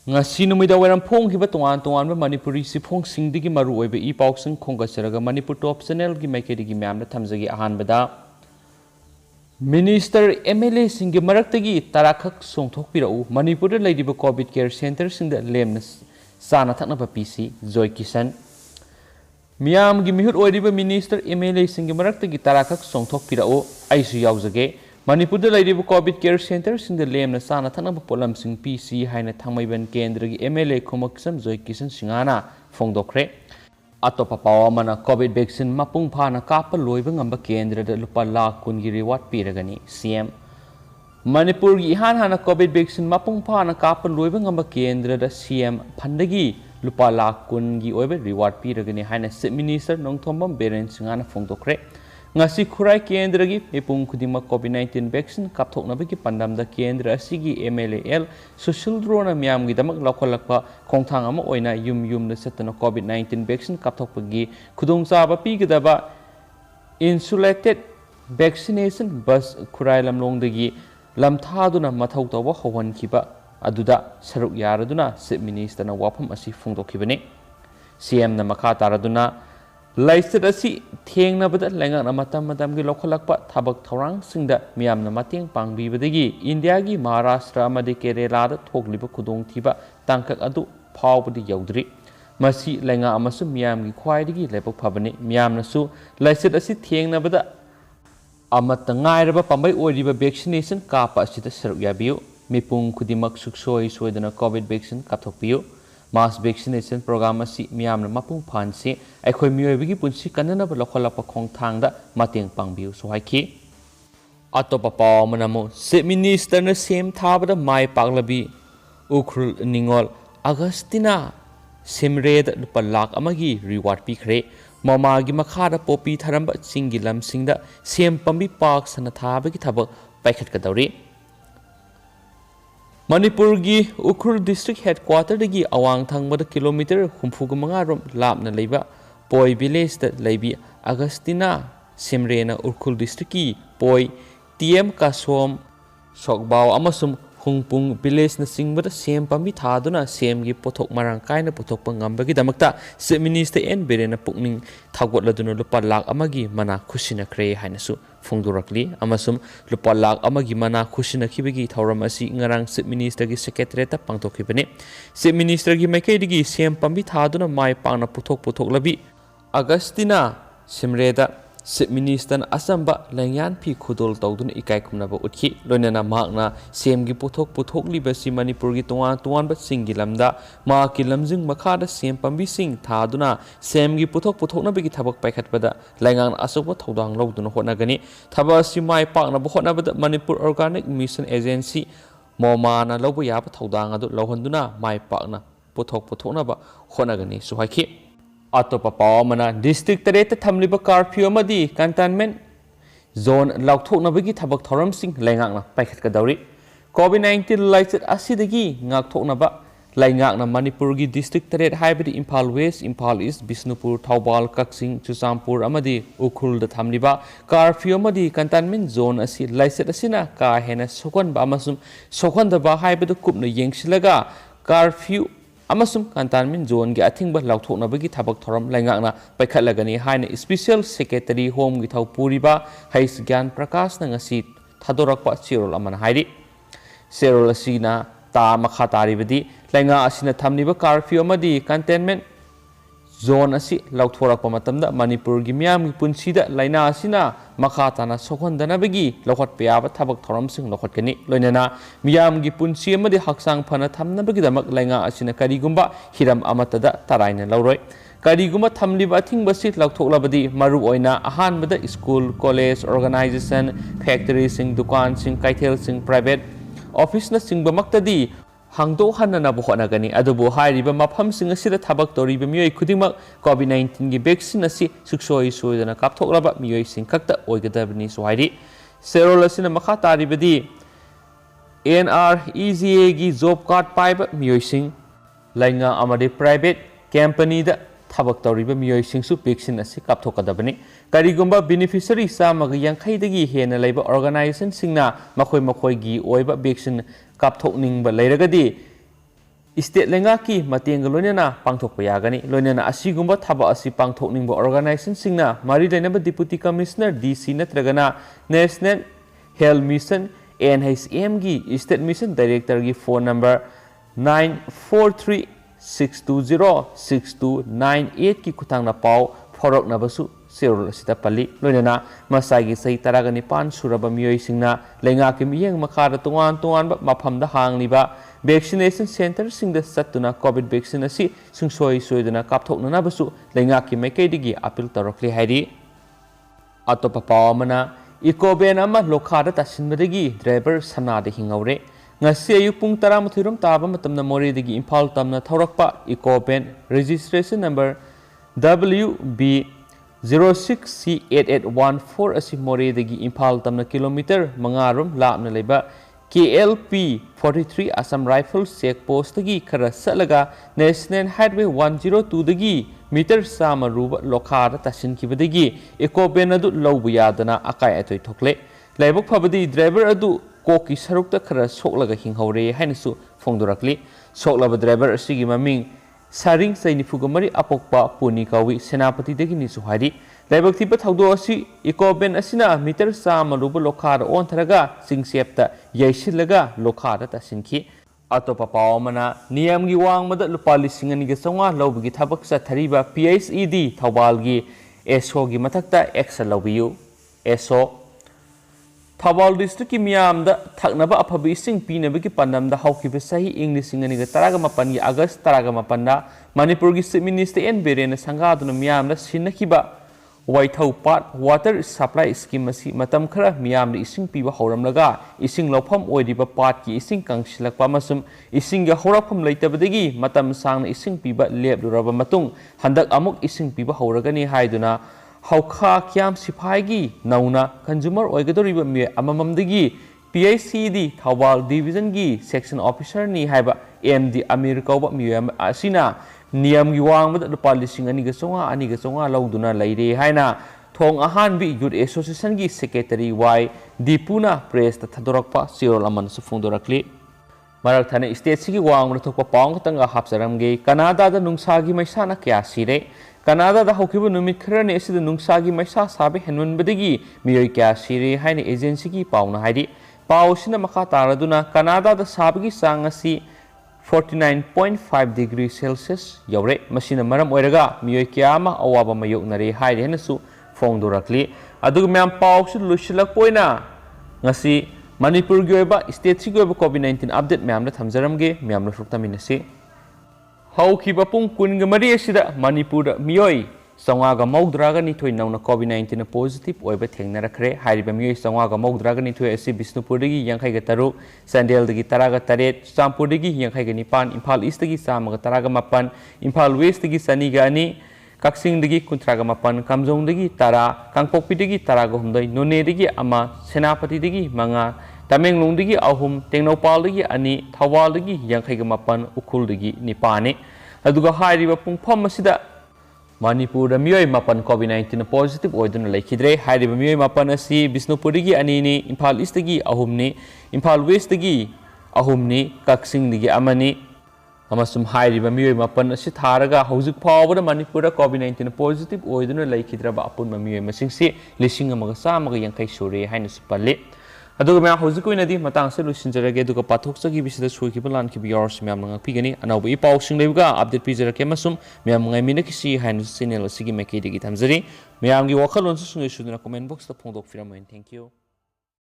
ngasi numida wairam phong hiba tongan tongan ba manipuri sifong singdigi maru oibe I pausing khongasaraga manipur top channel gi maikedi gi myamna thamjagi ahanbada Minister MLA singi maraktagi tarakhak songthokpirau manipur da laidiba covid care center singda lemna sana thaknaba PC Joy Kisan Miam gi mihut oidiba minister MLA singi maraktagi tarakhak songthokpirau aisu yaujage Manipur da laidiba covid care center singda lemna sana thaknaba polam sing PC haina thangmaiban kendra gi MLA khomaksam Joy Kisan singana phongdokre Atopa pawa mana covid vaccine mapung phana kapa loiba ngamba kendra da lupa lakh kun gi reward piragani CM Manipur gi han hana covid vaccine mapung phana kapa loiba ngamba kendra da CM phandagi lupa lakh kun gi oiba reward piragani haina Chief Minister Nongthombam Beren singana phongdokre ngasi khurai kendra gi epung khudima covid-19 vaccine kapthoknabagi pandamda kendra asigi MLAL social drone myam gi damak lokholakpa khongthang ama oina yum da satana covid-19 vaccine kapthokpagi khudongchaba pigidaba insulated vaccination bus khurai lamlongdagi lamthaduna mathau tawba howankhiba aduda saruk yaraduna Chief Minister na wafam asi phongdokhibane CM na makha taraduna Laisat asi thengnabada lengakna matam gi lokholakpa thabak thorang singda miyamna mateng pangbibadagi India gi Maharashtra amadi Kerala da thogliba khudong thiba tangkak adu phawbadi yaudri masi lenga amasu miyam gi khwaidagi lebak phabani miyamna su laisat asi thengnabada amata ngairaba pambai oiriba vaccination kapa asida saruk yabiu mipung khudimak suksoi soidana covid vaccine kathokpiu mass vaccination program asi miyamna mapung phanse aikhoi miyoibigi punsi kanana lokholapa khongthangda mateng pangbiu sohaiki atopa pawmanamo Chief Minister na sem thabada mai paglabi ukrul ningol Agustina Simred lupa lakh amagi reward pikhre mama gi makhada popi tharamba chingi lamsingda sem pambi park sana thabagi thabak paikhat kadawri Manipur gi Ukhul district headquarter dagi awang thangmada kilometer 35 rom lapna leiba poi village da leibi Agustina Simrena Ukhul district ki poi TM Kasom Sokbau amasum Hungpung village na singbada sem pambi thaduna sem gi pothok marang kaina pothok pangambagi damakta Chief Minister N Berena pukning thagotladuna lupa lakh amagi mana khushina kre hainasu phongdorakli amasum lupa lakh amagi mana khushina khibagi thauram asi ngarang Chief Minister gi secretary ta pangtokhibane Chief Minister gi maikaidigi sem pambi thaduna mai pangna pothok labi Agustina Simreda Chief Minister asamba langyan phi khudol tawduna ikai kumnaba utkhi loinana makna sem gi pothok libasi Manipur gi tuan ba singi lamda ma ki lamjing makhada sem pambi sing thaduna sem gi pothok na bigi thabak paikhatpada langang asokba thodang lawduna hotnagani thaba simai pakna bo hotnabada Manipur Organic Mission Agency momana lawba yaba thodang adu lawhanduna mai pakna pothok na ba hotnagani suhaiki Atopa pawamana district tareta thamliba curfew amadi cantonment zone laukthoknabagi thabak thoram sing laingakna paikhatkadawri COVID-19 laichat asidagi ngakthoknaba laingakna Manipur gi district taret haibadi Imphal West Imphal East Bisnupur Thaubal Kaksing Chusampur amadi Ukhul da thamliba curfew amadi cantonment zone asi laichat asina ka hena sokonba amasum sokondaba haibadu kupna yengsilaga curfew amasum cantonment zone gi athingba laukthoknabagi thabak thoram laingakna paikhatlagani haina special secretary home gi thaupuriba Hais Gyan Prakash na ngasi thadorakpa chirol amana hairi serol asina ta makha taribadi lainga asina thamniba curfew amadi containment zone asi laukthorappa matamda Manipur gi miyam gi punsida laina asina makha tana sokhondanabagi lokhat piyaba thabak thoram sing lokhatkani loinana miyam gi punsi amadi haksang phana thamnabagi damak lainga asina karigumba hiram amatada taraina lauroi karigumba thamliba thingbasi laukhthoklabadi maru oina ahanbada school college organization factory sing dukan sing kaithel sing private office na singba maktadi hangdo hanana bo honagani adubo hairiba mafam sing asida thabak toriba miyoi khudingmak COVID-19 gi vaccine asi suksoi soidana kapthoklaba miyoi sing khakta oigadabni sohairi serol asina makha taribadi NREGA gi job card paiba miyoi sing lainga amade private company da thabak toriba miyoi sing su vaccine asi kapthokadabani karigumba beneficiary samaga yankaidagi hena leiba organization singna makhoi gi oiba vaccine kapthokningba leiragadi state लेंगाकी मतेंग लोइनना पांगथोकप यागनी लोइनना असिगुंबा थाबा असि पांगथोकनिंग ऑर्गेनाइजेशन सिंगना मारी लेनब डिप्यूटी कमिश्नर डीसी नत्रगना नेशनल हेल्थ मिशन NHM की स्टेट मिशन डायरेक्टर की फोन नंबर 9436206298 की खुतांगना पाव फौरकनबसु सेरोल असिदा पल्ली लोइनना मसागी सही तरागा निपान सुरब मियोई सिंगना लेंगा के मियंग मखादा तोंगान तोंगान मफमदा हांगलिबा वैक्सीनेशन सेंटर सिंग चतुना कोविड वैक्सीन असी सुंगसोई सोइदना कापथोकनबसु लेंगा की मैकेदिगी अपील तौरक्ली हाइदी अतोपा पावमना इकोबेन अमा लोखादा तासिनबदगी driver सनादे हिंगौरे ngasi ayu pung 13 rom taba matamna moredagi imphal tamna thaurakpa icoben registration number WB 06C8814 asi moredagi imphal tamna kilometer mangarom lapna leba KLP 43 Assam Rifles checkpost dagi khara salaga National Highway 102 dagi meter sama ruba lokhada tasin kibadagi icoben adu lawbu yadana akai atoi thokle laibok phabadi driver adu कोकी सरुक्ता खरा सोकलगा हिंहौरे हाइनसु फोंदोरक्ली सोकलबा driver असिगी ममिंग sharing सैनिफुगमरी अपोक्पा पुनी कावी सेनापति दगी निसु हाइदी लाइबक थिबा थौदो असि इकोबेन असिना metre साम रुब लोखार ओनथरगा सिंगसेप्ता यैसिलगा लोखार तसिनखी अतोपा पावमना नियमगी वांगमदा लुपा लिसिंग अनिगा चौंगा लौबगी थबक चथरीबा PHED थौबालगी SO गी मथक्ता action लौबियु SO Thoubal district की मियामदा थकनबा अफबी इसिंग पीनबगी पन्नमदा हौखिबा सही इंग्लिश सिंगनिगा तरागा मपन की अगस्त तरागा मपन्ना मणिपुर की चीफ मिनिस्टर एन बिरेन संगादुना मियामदा सिनखिबा वाइथौ पाट वाटर सप्लाई स्कीम असी मतम खरा मियामदा इसिंग पीबा हौरमलगा इसिंग लौफम ओइदिबा पाट की इसिंग कंगसिलकपा मसुम इसिंग हौरफम लेतबदगी मतम सांगना इसिंग पीबा लेबलुरबा मतुंग हंदक अमुक इसिंग पीबा हौरगनी हाइदुना हौखा क्याम सिपाहीगी नौना कंज्यूमर ओइगदोरिबा मिय अमममदगी PHCD थौबाल डिवीजन की सेक्शन ऑफिसर नि हाइबा MD अमीर कौबा मिय असिना नियम की वांगबद लुपा लिसिंग अनिगा चोंगा लौदुना लैरे हाइना थोंग अहानबी यूथ एसोसिएशन की सेक्रेटरी वाई दीपुना प्रेस थदोरकपा सिरोल अमन सुफुंदोरकली मरक थाने स्टेट की वांगबद थोकपा पांग तंगा हापसरमगे कनाडादा नुंसागी मैसाना क्या सिरे कनाडादा हौखिबा नुमित खरने एसिदा नुंसागी मैसा साबे हेनवनबदगी मियोय क्या सिरे हाइने एजेंसी की पाउना हाइदी पाउसिना मखा तारदुना कनाडादा साबगी चांग असि 49.5 डिग्री सेल्सियस यौरे मसिना मरम ओइरगा मियोय क्या अमा अवाबा मायोकनरे हाइदे हेनसु फोंदोरक्ली अदुग म्याम पाउसु लुसिलकपोइना ngasi मणिपुर की ओइबा स्टेट की ओइबा COVID-19 अपडेट म्यामना थमजरमगे म्यामना सुक्तमिनसी हौखिबा पुंग कुनग मरी असिदा मणिपुर मियोय चौंगागा मौद्रागा निथोय नौना COVID-19 पॉजिटिव ओइबा थेंगनरखरे हाइरिबा मियोय चौंगागा मौद्रागा निथोय असि बिष्णुपुरदगी यांखैगा तरुक चंदेलदगी तरागा तरेट चुचामपुरदगी यांखैगा निपान इम्फाल ईस्टदगी चामगा तरागा मापन इम्फाल वेस्टदगी चनिगा अनि कक्सिंगदगी कुंथ्रागा मापन कामजोंगदगी तरा कांगपोकपीदगी तरागा हुमदै नोनेदगी अमा सेनापतिदगी मंगा तमेंगलोंदगी अहुम तेंगनौपालदगी अनि थौबालदगी यांखैगा मापन उखुलदगी निपाने अदुगा हाइरिबा पुंगफम असिदा मणिपुर मियोय मापन COVID-19 पॉजिटिव ओइदुना लेखिद्रे हाइरिबा मियोय मापन असि बिष्णुपुरदगी अनिनि इम्फाल ईस्टदगी अहुमनि इम्फाल वेस्टदगी अहुमनि कक्सिंगदगी अमनि अमसुम हाइरिबा मियोय मापन असि थारगा हौजिक फावबदा मणिपुर COVID-19 पॉजिटिव ओइदुना लेखिद्रबा अपुनमा मियोय मसिंगसि 1,150 सुरे हाइना सुपल्ले अदुगा म्याम हौजिक ओइनदि मतांग से लुसिनजरगे अदुगा पाथोकसगी बिसिदा सोइखिबा लानखिबा यारस म्याम ngakpigani anauba ipausing lebuga update pizarake masum म्याम ngaimina kisi hain channel asigi makeidigi thamjari म्याम gi wakhalon su sungai suduna comment box ta phongdok firam thank you